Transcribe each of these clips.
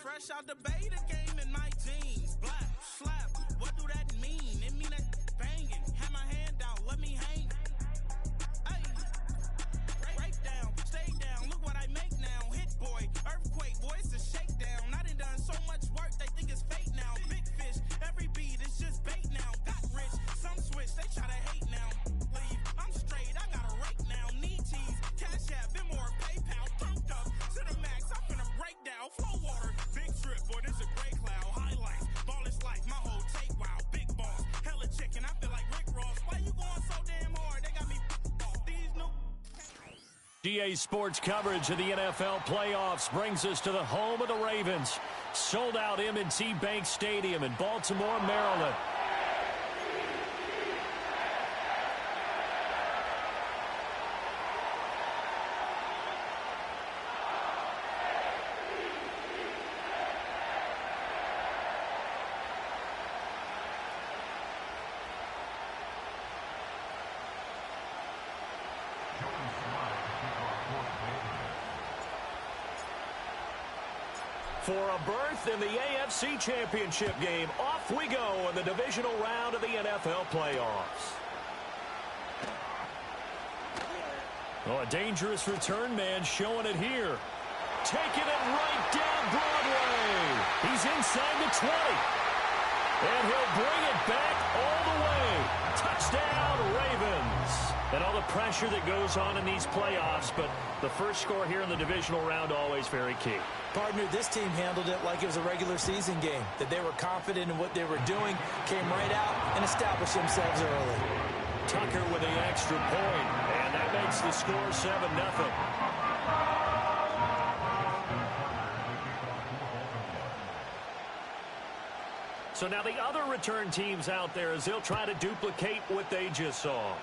Fresh out the beta game in my jeans. Black, slap, what do that mean? It mean that banging. Have my hand out, let me hang. Hey, break down, stay down, look what I make now. Hit boy, earthquake, boy, it's a shakedown. I done so much work, they think it's fake now. Big fish, every beat is just bait now. Got rich, some switch, they try to hate now. Leave, I'm straight, I got a rake now. Need tease, cash app, been more PayPal. Thumped up to the max, I'm finna break down. Flow water, big trip, boy, this a gray cloud. Highlights, ball is life, my whole take, wow. Big boss, hella chicken, I feel like Rick Ross. Why you going so damn hard? They got me off these new... GA Sports coverage of the NFL playoffs brings us to the home of the Ravens. Sold out M&T Bank Stadium in Baltimore, Maryland. For a berth in the AFC Championship game, off we go in the divisional round of the NFL playoffs. Oh, a dangerous return man showing it here. Taking it right down Broadway. He's inside the 20. And he'll bring it back all the way. Touchdown, Ravens. And all the pressure that goes on in these playoffs, but the first score here in the divisional round always very key. Partner, this team handled it like it was a regular season game, that they were confident in what they were doing, came right out and established themselves early. Tucker with the extra point, and that makes the score 7-0. So now the other return teams out there as they'll try to duplicate what they just saw.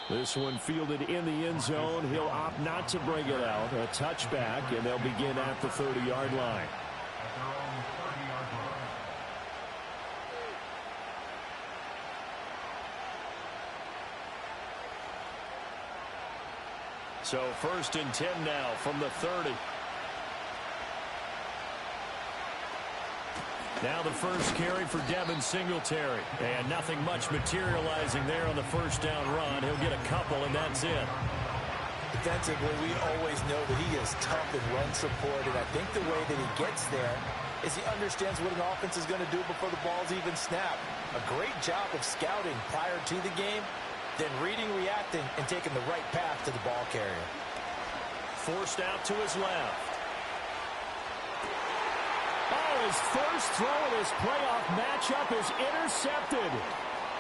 This one fielded in the end zone. He'll opt not to bring it out. A touchback, and they'll begin at the 30-yard line. So 1st and 10 now from the 30. Now the first carry for Devin Singletary. And nothing much materializing there on the first down run. He'll get a couple, and that's it. Defensively, we always know that he is tough in run support, and I think the way that he gets there is he understands what an offense is going to do before the ball's even snapped. A great job of scouting prior to the game, then reading, reacting, and taking the right path to the ball carrier. Forced out to his left. Oh, his first throw in this playoff matchup is intercepted.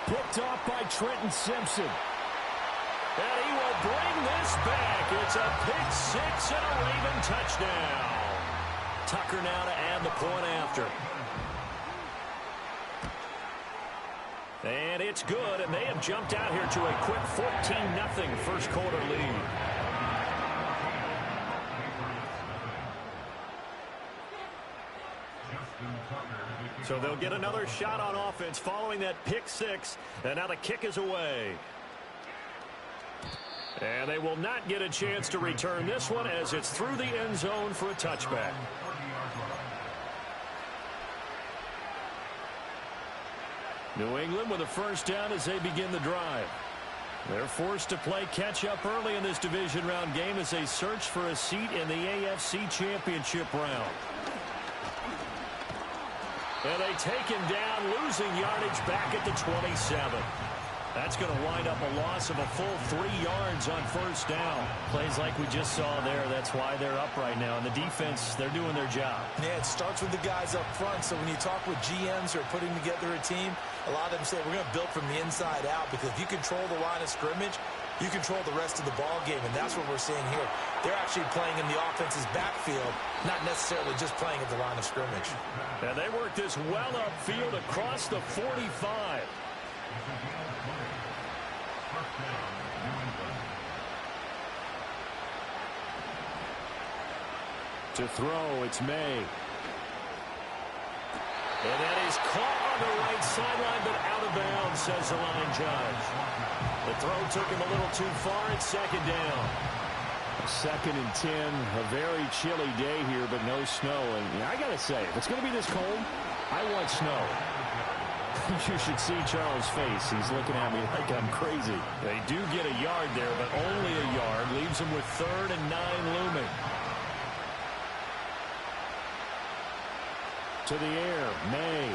Picked off by Trenton Simpson. And he will bring this back. It's a pick six and a Raven touchdown. Tucker now to add the point after. And it's good, and they have jumped out here to a quick 14-0 first quarter lead. So they'll get another shot on offense following that pick six, and now the kick is away. And they will not get a chance to return this one as it's through the end zone for a touchback. New England with a first down as they begin the drive. They're forced to play catch-up early in this division round game as they search for a seat in the AFC Championship round. And they take him down, losing yardage back at the 27. That's going to wind up a loss of a full 3 yards on first down. Plays like we just saw there. That's why they're up right now. And the defense, they're doing their job. Yeah, it starts with the guys up front. So when you talk with GMs who are putting together a team, a lot of them say we're going to build from the inside out, because if you control the line of scrimmage, you control the rest of the ball game, and that's what we're seeing here. They're actually playing in the offense's backfield, not necessarily just playing at the line of scrimmage. And they work this well upfield across the 45. To throw, it's May. And that is caught on the right sideline, but out of bounds, says the line judge. The throw took him a little too far. It's second down. 2nd and 10, a very chilly day here, but no snow. And I got to say, if it's going to be this cold, I want snow. You should see Charles' face. He's looking at me like I'm crazy. They do get a yard there, but only a yard. Leaves them with 3rd and 9 looming. To the air, May.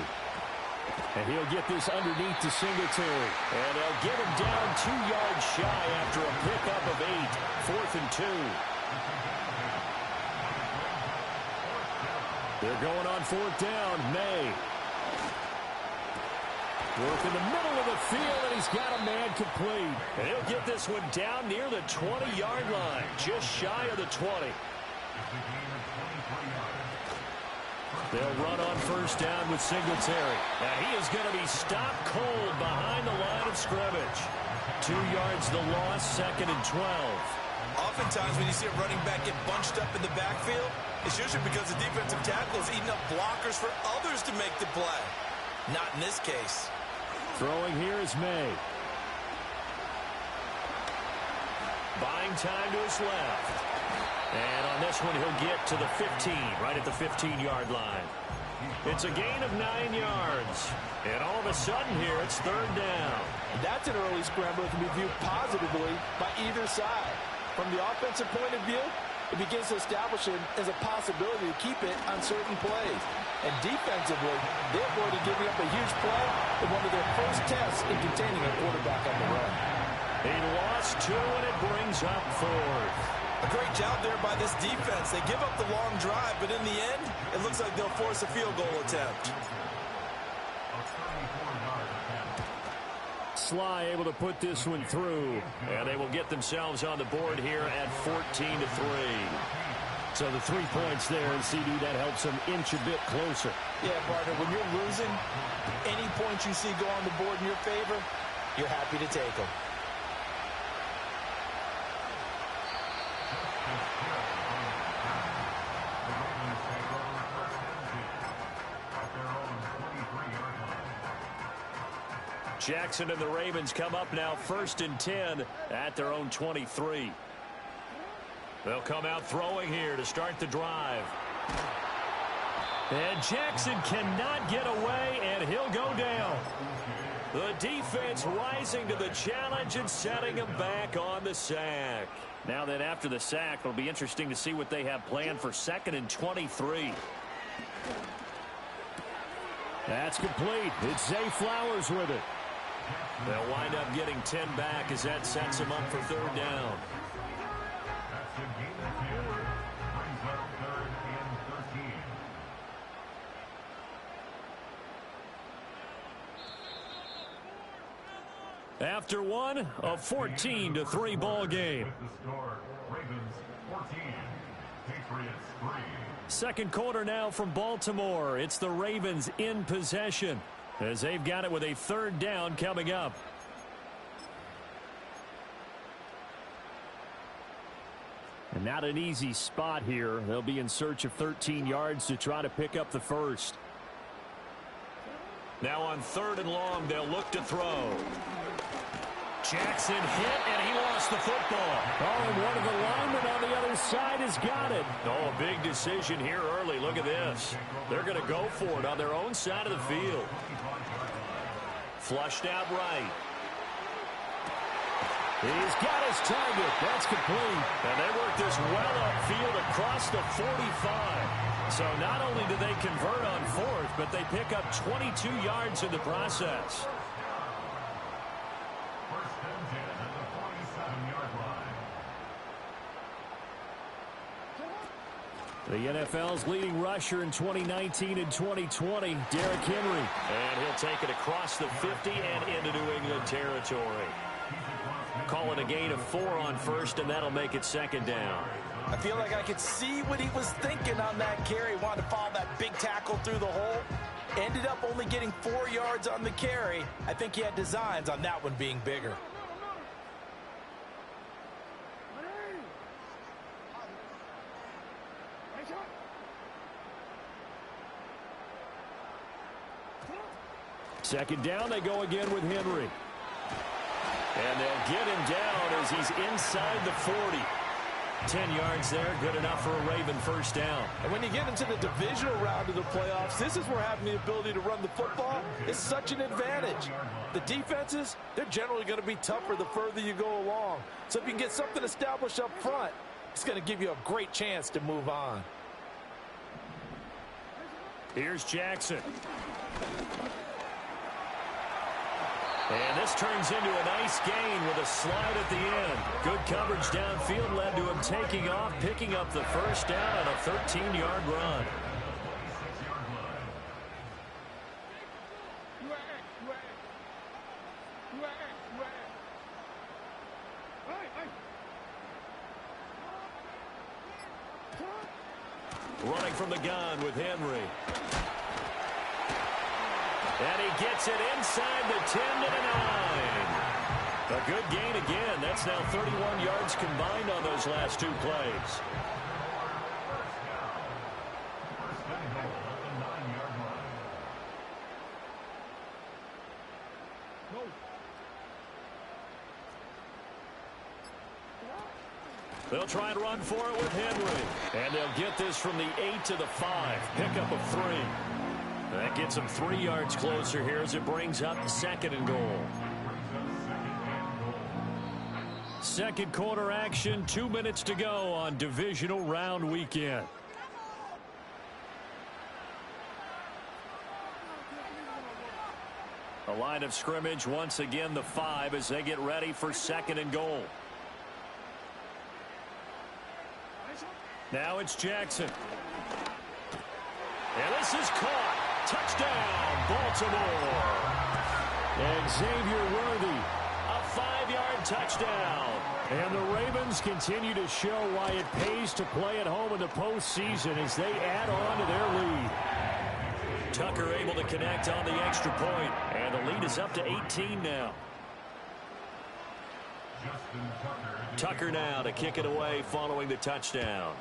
And he'll get this underneath to Singletary. And they'll get him down 2 yards shy after a pickup of 8. 4th and 2. They're going on 4th down. May. Work in the middle of the field, and he's got a man complete. And he'll get this one down near the 20-yard line, just shy of the 20. They'll run on 1st down with Singletary. Now he is going to be stopped cold behind the line of scrimmage. 2 yards the loss, 2nd and 12. Oftentimes when you see a running back get bunched up in the backfield, it's usually because the defensive tackle is eating up blockers for others to make the play. Not in this case. Throwing here is May. Buying time to his left. And on this one, he'll get to the 15, right at the 15-yard line. It's a gain of 9 yards. And all of a sudden here, it's 3rd down. That's an early scramble that can be viewed positively by either side. From the offensive point of view, it begins to establish it as a possibility to keep it on certain plays. And defensively, they're going to give up a huge play in one of their first tests in containing a quarterback on the run. He lost 2, and it brings up 4th. A great job there by this defense. They give up the long drive, but in the end, it looks like they'll force a field goal attempt. Sly able to put this one through. And they will get themselves on the board here at 14-3. So the 3 points there, and CD, that helps them inch a bit closer. Yeah, partner, when you're losing, any points you see go on the board in your favor, you're happy to take them. Jackson and the Ravens come up now 1st and 10 at their own 23. They'll come out throwing here to start the drive. And Jackson cannot get away, and he'll go down. The defense rising to the challenge and setting him back on the sack. Now that after the sack, it'll be interesting to see what they have planned for 2nd and 23. That's complete. It's Zay Flowers with it. They'll wind up getting 10 back as that sets them up for 3rd down. After one, a 14-3 ball game. Second quarter now from Baltimore. It's the Ravens in possession as they've got it with a 3rd down coming up. And not an easy spot here. They'll be in search of 13 yards to try to pick up the first. Now on 3rd and long, they'll look to throw. Jackson hit, and he lost the football. Oh, and one of the linemen on the other side has got it. Oh, a big decision here early. Look at this. They're going to go for it on their own side of the field. Flushed out right. He's got his target. That's complete. And they work this well upfield across the 45. So not only do they convert on 4th, but they pick up 22 yards in the process. The NFL's leading rusher in 2019 and 2020, Derrick Henry. And he'll take it across the 50 and into New England territory. Call it a gain of 4 on 1st, and that'll make it 2nd down. I feel like I could see what he was thinking on that carry. Wanted to follow that big tackle through the hole. Ended up only getting 4 yards on the carry. I think he had designs on that one being bigger. Second down, they go again with Henry. And they'll get him down as he's inside the 40. 10 yards there, good enough for a Raven first down. And when you get into the divisional round of the playoffs, this is where having the ability to run the football is such an advantage. The defenses, they're generally going to be tougher the further you go along. So if you can get something established up front, it's going to give you a great chance to move on. Here's Jackson. And this turns into a nice gain with a slide at the end. Good coverage downfield led to him taking off, picking up the first down on a 13-yard run. Running from the gun with Henry. And he gets it inside the 10 to the 9. A good gain again. That's now 31 yards combined on those last two plays. They'll try and run for it with Henry. And they'll get this from the 8 to the 5. Pickup of 3. That gets them 3 yards closer here as it brings up 2nd and goal. Second quarter action, 2 minutes to go on divisional round weekend. A line of scrimmage, once again the 5 as they get ready for 2nd and goal. Now it's Jackson. And this is caught. Touchdown, Baltimore. And Xavier Worthy, a 5-yard touchdown. And the Ravens continue to show why it pays to play at home in the postseason as they add on to their lead. Tucker able to connect on the extra point. And the lead is up to 18 now. Tucker now to kick it away following the touchdown.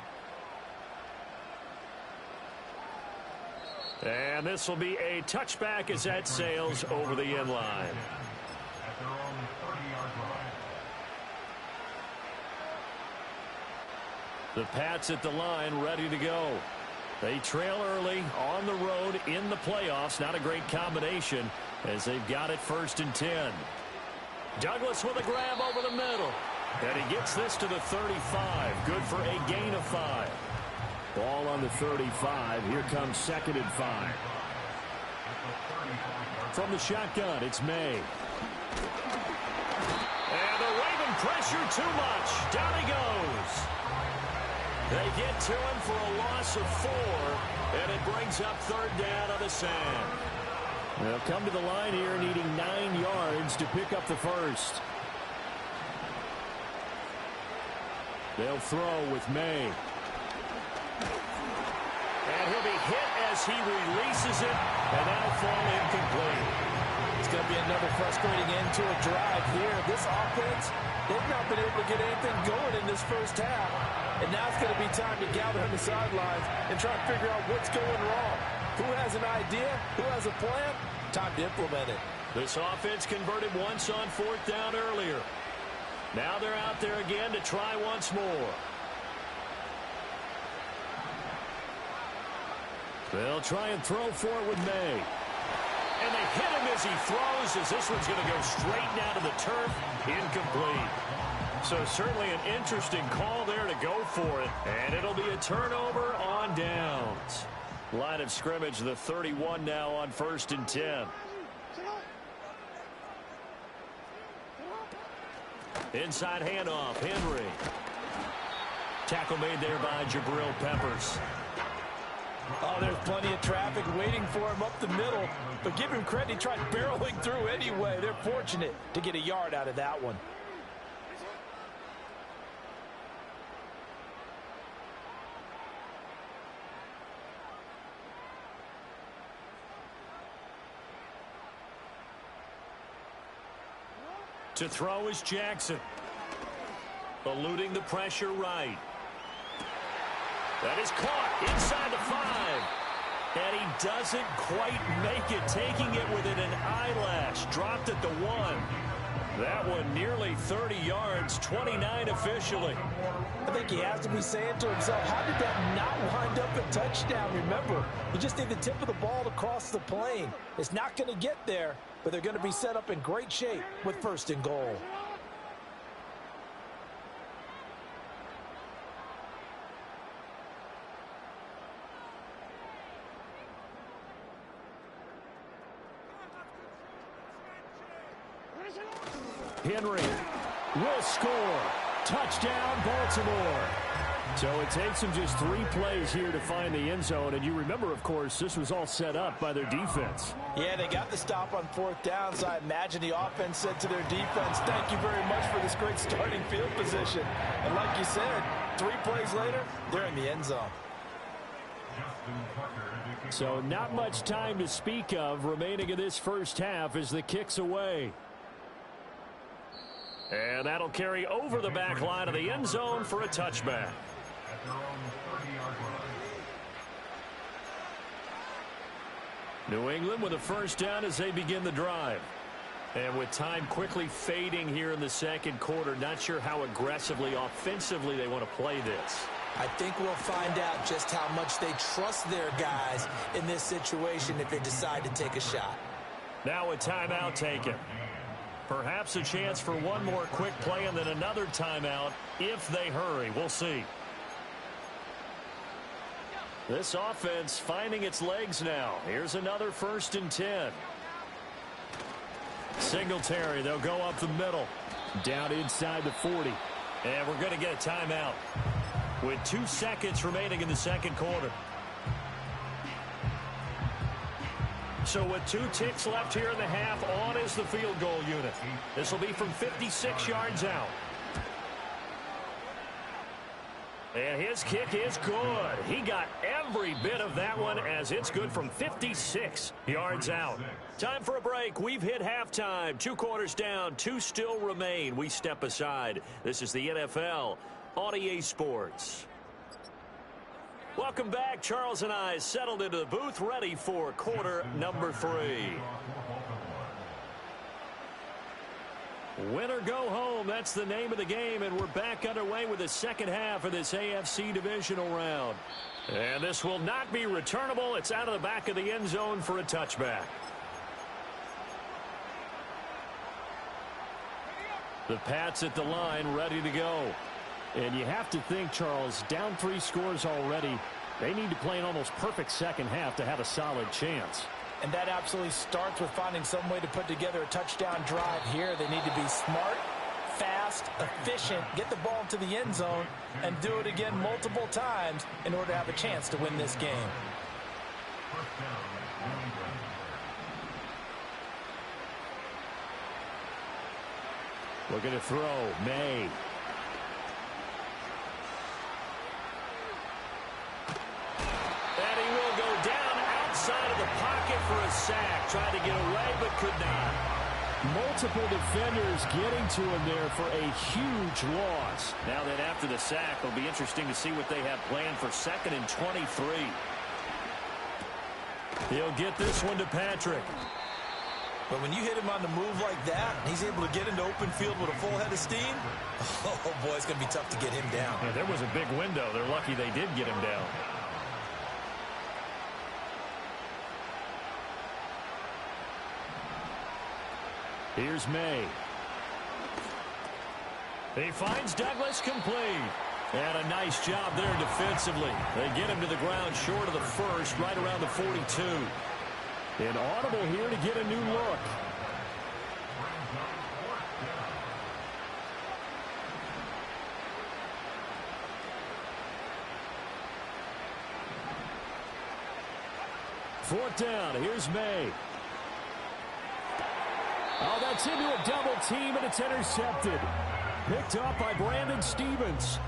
And this will be a touchback as that sails over the end line. The Pats at the line ready to go. They trail early on the road in the playoffs. Not a great combination as they've got it 1st and 10. Douglas with a grab over the middle. And he gets this to the 35. Good for a gain of 5. Ball on the 35. Here comes 2nd and 5. From the shotgun, it's May. And the Raven pressure too much. Down he goes. They get to him for a loss of 4. And it brings up 3rd down on the sand. They'll come to the line here needing 9 yards to pick up the first. They'll throw with May. And he'll be hit as he releases it, and that'll fall incomplete. It's going to be another frustrating end to a drive here. This offense, they've not been able to get anything going in this first half. And now it's going to be time to gather on the sidelines and try to figure out what's going wrong. Who has an idea? Who has a plan? Time to implement it. This offense converted once on 4th down earlier. Now they're out there again to try once more. They'll try and throw for it with May. And they hit him as he throws, as this one's going to go straight down to the turf. Incomplete. So certainly an interesting call there to go for it. And it'll be a turnover on downs. Line of scrimmage, the 31 now on 1st and 10. Inside handoff, Henry. Tackle made there by Jabril Peppers. Oh, there's plenty of traffic waiting for him up the middle. But give him credit, he tried barreling through anyway. They're fortunate to get a yard out of that one. To throw is Jackson. Eluding the pressure right. That is caught inside the 5. And he doesn't quite make it, taking it within an eyelash. Dropped at the 1. That one nearly 30 yards, 29 officially. I think he has to be saying to himself, how did that not wind up a touchdown? Remember, you just need the tip of the ball to cross the plane. It's not going to get there, but they're going to be set up in great shape with 1st and goal. Henry will score. Touchdown, Baltimore. So it takes them just 3 plays here to find the end zone. And you remember, of course, this was all set up by their defense. Yeah, they got the stop on 4th down, so I imagine the offense said to their defense, thank you very much for this great starting field position. And like you said, 3 plays later, they're in the end zone. So not much time to speak of remaining in this first half as the kick's away. And that'll carry over the back line of the end zone for a touchback. New England with a 1st down as they begin the drive. And with time quickly fading here in the 2nd quarter, not sure how aggressively, offensively they want to play this. I think we'll find out just how much they trust their guys in this situation if they decide to take a shot. Now a timeout taken. Perhaps a chance for one more quick play and then another timeout if they hurry. We'll see. This offense finding its legs now. Here's another 1st and 10. Singletary, they'll go up the middle. Down inside the 40. And we're going to get a timeout with 2 seconds remaining in the 2nd quarter. So with 2 ticks left here in the half, on is the field goal unit. This will be from 56 yards out. And his kick is good. He got every bit of that one as it's good from 56 yards out. Time for a break. We've hit halftime. 2 quarters down, 2 still remain. We step aside. This is the NFL on EA Sports. Welcome back. Charles and I settled into the booth, ready for quarter number 3. Win or go home, that's the name of the game, and we're back underway with the 2nd half of this AFC divisional round. And this will not be returnable. It's out of the back of the end zone for a touchback. The Pats at the line, ready to go. And you have to think, Charles, down 3 scores already. They need to play an almost perfect 2nd half to have a solid chance. And that absolutely starts with finding some way to put together a touchdown drive here. They need to be smart, fast, efficient, get the ball to the end zone, and do it again multiple times in order to have a chance to win this game. Looking to throw, May. Side of the pocket for a sack. Tried to get away, but could not. Multiple defenders getting to him there for a huge loss. Now that after the sack, it'll be interesting to see what they have planned for 2nd and 23. He'll get this one to Patrick. But when you hit him on the move like that, he's able to get into open field with a full head of steam. Oh, boy, it's going to be tough to get him down. Yeah, there was a big window. They're lucky they did get him down. Here's May. He finds Douglas complete. And a nice job there defensively. They get him to the ground short of the 1st, right around the 42. An audible here to get a new look. Fourth down. Here's May. Oh, that's into a double team, and it's intercepted. Picked up by Brandon Stevens.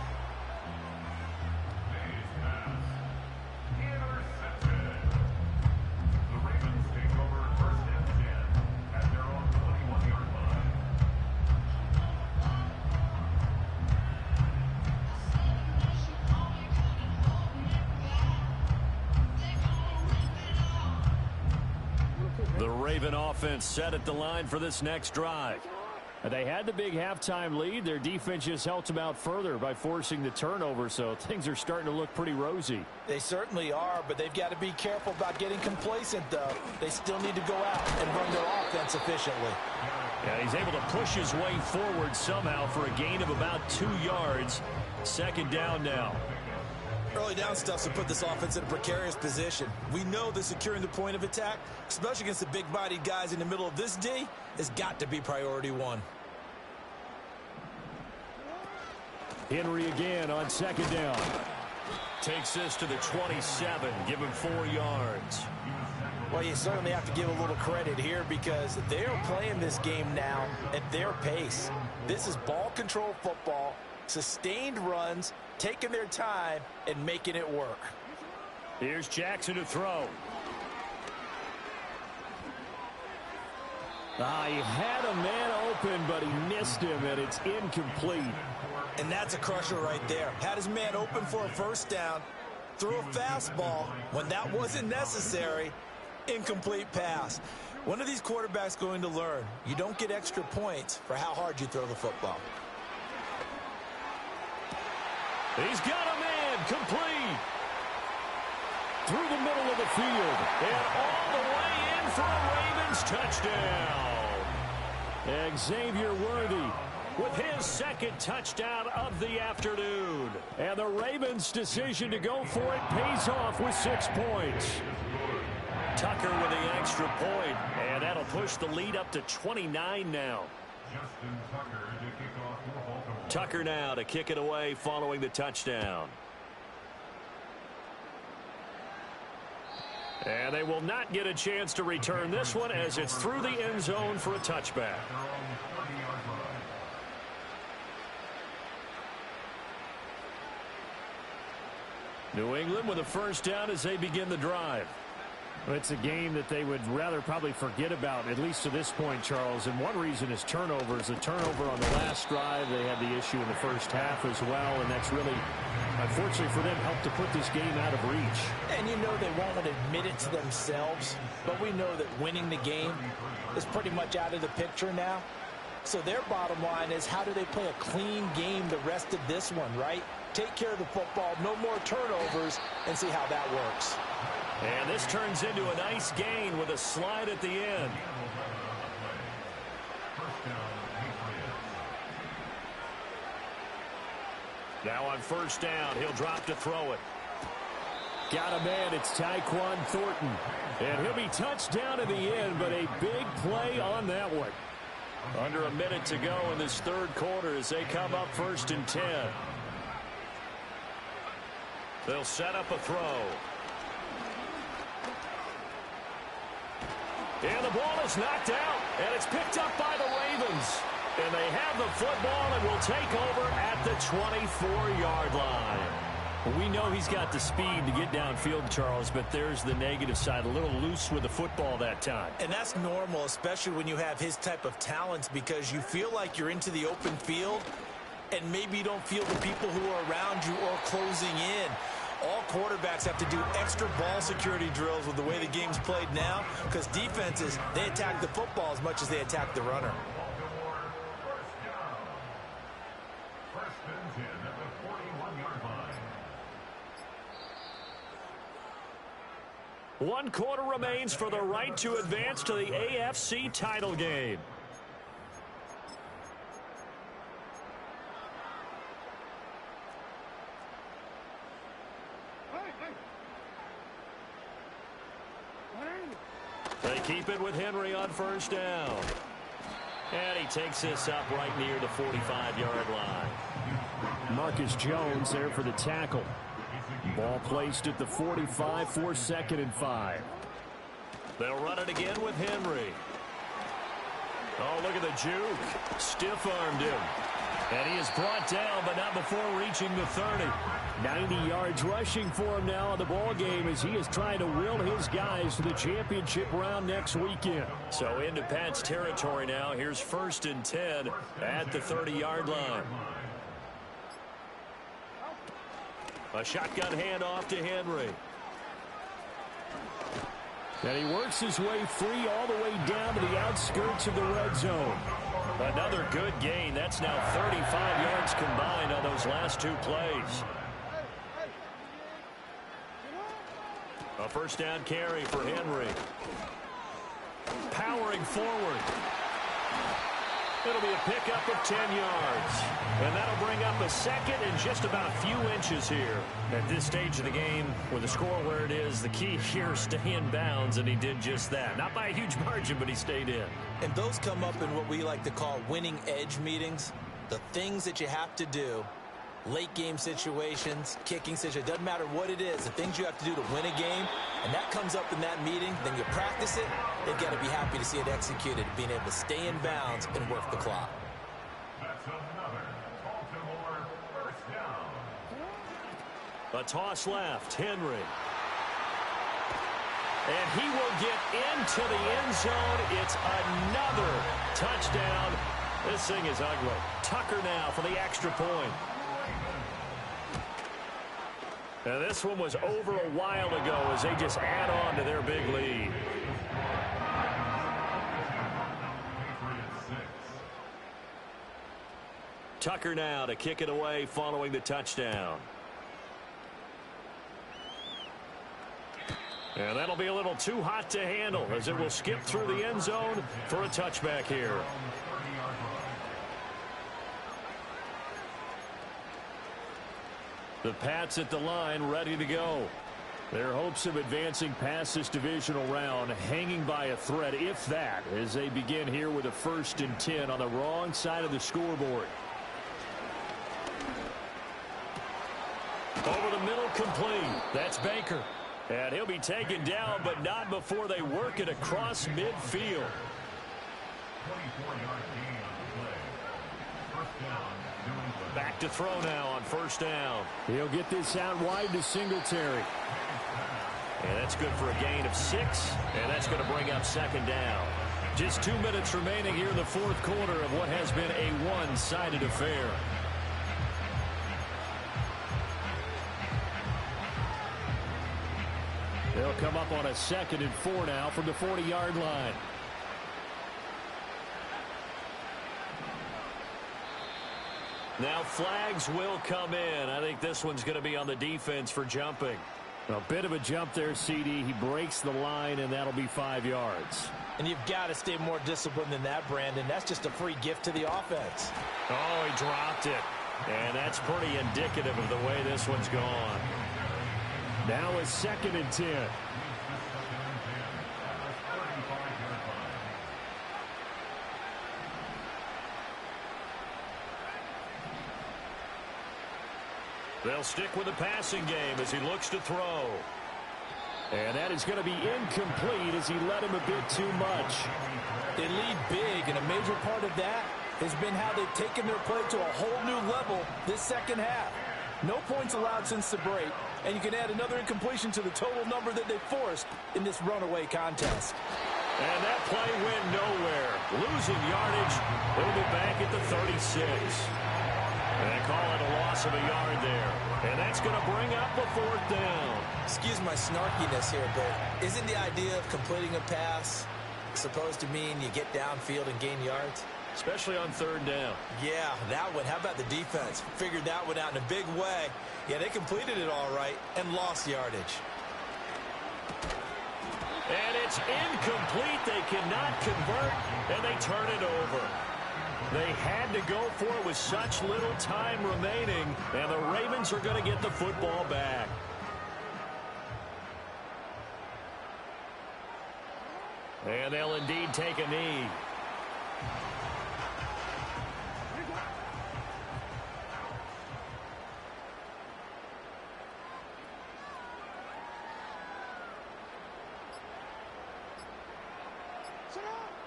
The Raven offense set at the line for this next drive. They had the big halftime lead. Their defense just helped them out further by forcing the turnover, so things are starting to look pretty rosy. They certainly are, but they've got to be careful about getting complacent, though. They still need to go out and run their offense efficiently. Yeah, he's able to push his way forward somehow for a gain of about 2 yards. Second down now. Early down stuff to put this offense in a precarious position. We know that securing the point of attack, especially against the big-bodied guys in the middle of this D, has got to be priority one. Henry again on second down. Takes this to the 27, give him 4 yards. Well, you certainly have to give a little credit here because they're playing this game now at their pace. This is ball control football, sustained runs, taking their time and making it work. Here's Jackson to throw. He had a man open, but he missed him, and it's incomplete. And that's a crusher right there. Had his man open for a first down, threw a fastball when that wasn't necessary. Incomplete pass. When are these quarterbacks going to learn? You don't get extra points for how hard you throw the football. He's got a man complete. Through the middle of the field. And all the way in for a Ravens touchdown. Xavier Worthy with his second touchdown of the afternoon. And the Ravens' decision to go for it pays off with 6 points. Tucker with the extra point, and that'll push the lead up to 29 now. Tucker now to kick it away following the touchdown. And they will not get a chance to return this one as it's through the end zone for a touchback. New England with a first down as they begin the drive. It's a game that they would rather probably forget about, at least to this point, Charles. And one reason is turnovers. The turnover on the last drive, they had the issue in the first half as well. And that's really, unfortunately for them, helped to put this game out of reach. And you know they won't admit it to themselves, but we know that winning the game is pretty much out of the picture now. So their bottom line is, how do they play a clean game the rest of this one, right? Take care of the football, no more turnovers, and see how that works. And this turns into a nice gain with a slide at the end. Now on first down, he'll drop to throw it. Got a man, it's Tyquan Thornton. And he'll be touched down in the end, but a big play on that one. Under a minute to go in this third quarter as they come up 1st and 10. They'll set up a throw. And the ball is knocked out, and it's picked up by the Ravens. And they have the football and will take over at the 24-yard line. We know he's got the speed to get downfield, Charles, but there's the negative side. A little loose with the football that time. And that's normal, especially when you have his type of talents, because you feel like you're into the open field, and maybe you don't feel the people who are around you or closing in. All quarterbacks have to do extra ball security drills with the way the game's played now, because defenses, they attack the football as much as they attack the runner. One quarter remains for the right to advance to the AFC title game. They keep it with Henry on first down. And he takes this up right near the 45-yard line. Marcus Jones there for the tackle. Ball placed at the 45 for 2nd and 5. They'll run it again with Henry. Oh, look at the juke. Stiff-armed him. And he is brought down, but not before reaching the 30. 90 yards rushing for him now in the ball game as he is trying to will his guys to the championship round next weekend. So into Pat's territory now. Here's 1st and 10 at the 30-yard line. A shotgun handoff to Henry. And he works his way free all the way down to the outskirts of the red zone. Another good gain. That's now 35 yards combined on those last two plays. A first down carry for Henry. Powering forward. It'll be a pickup of 10 yards. And that'll bring up a second and just about a few inches here. At this stage of the game, with the score where it is, the key here is stay in bounds, and he did just that. Not by a huge margin, but he stayed in. And those come up in what we like to call winning edge meetings. The things that you have to do, late game situations, kicking situations, doesn't matter what it is, the things you have to do to win a game, and that comes up in that meeting, then you practice it, they've got to be happy to see it executed, being able to stay in bounds and work the clock. A toss left, Henry. And he will get into the end zone. It's another touchdown. This thing is ugly. Tucker now for the extra point. Now this one was over a while ago as they just add on to their big lead. Tucker now to kick it away following the touchdown. And that'll be a little too hot to handle as it will skip through the end zone for a touchback here. The Pats at the line ready to go. Their hopes of advancing past this divisional round hanging by a thread, if that, as they begin here with a 1st and 10 on the wrong side of the scoreboard. Over the middle, complete. That's Baker. And he'll be taken down, but not before they work it across midfield. Back to throw now on first down. He'll get this out wide to Singletary. And that's good for a gain of 6, and that's going to bring up 2nd down. Just 2 minutes remaining here in the 4th quarter of what has been a one-sided affair. They'll come up on a 2nd and 4 now from the 40-yard line. Now flags will come in. I think this one's going to be on the defense for jumping. A bit of a jump there, CD. He breaks the line, and that'll be 5 yards. And you've got to stay more disciplined than that, Brandon. That's just a free gift to the offense. Oh, he dropped it. And that's pretty indicative of the way this one's gone. Now a 2nd and 10. They'll stick with the passing game as he looks to throw. And that is going to be incomplete as he led him a bit too much. They lead big, and a major part of that has been how they've taken their play to a whole new level this second half. No points allowed since the break, and you can add another incompletion to the total number that they forced in this runaway contest. And that play went nowhere. Losing yardage. It'll be back at the 36. And they call it a loss of a yard there. And that's going to bring up a 4th down. Excuse my snarkiness here, but isn't the idea of completing a pass supposed to mean you get downfield and gain yards? Especially on 3rd down. Yeah, that one. How about the defense? Figured that one out in a big way. Yeah, they completed it all right and lost yardage. And it's incomplete. They cannot convert, and they turn it over. They had to go for it with such little time remaining, and the Ravens are going to get the football back. And they'll indeed take a knee.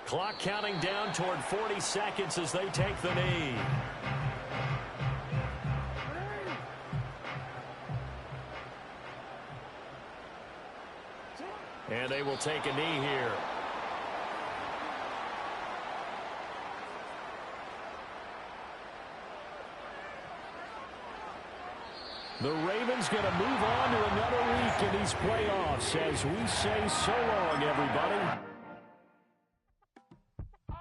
Clock counting down toward 40 seconds as they take the knee. And they will take a knee here. The Ravens going to move on to another week in these playoffs as we say so long, everybody.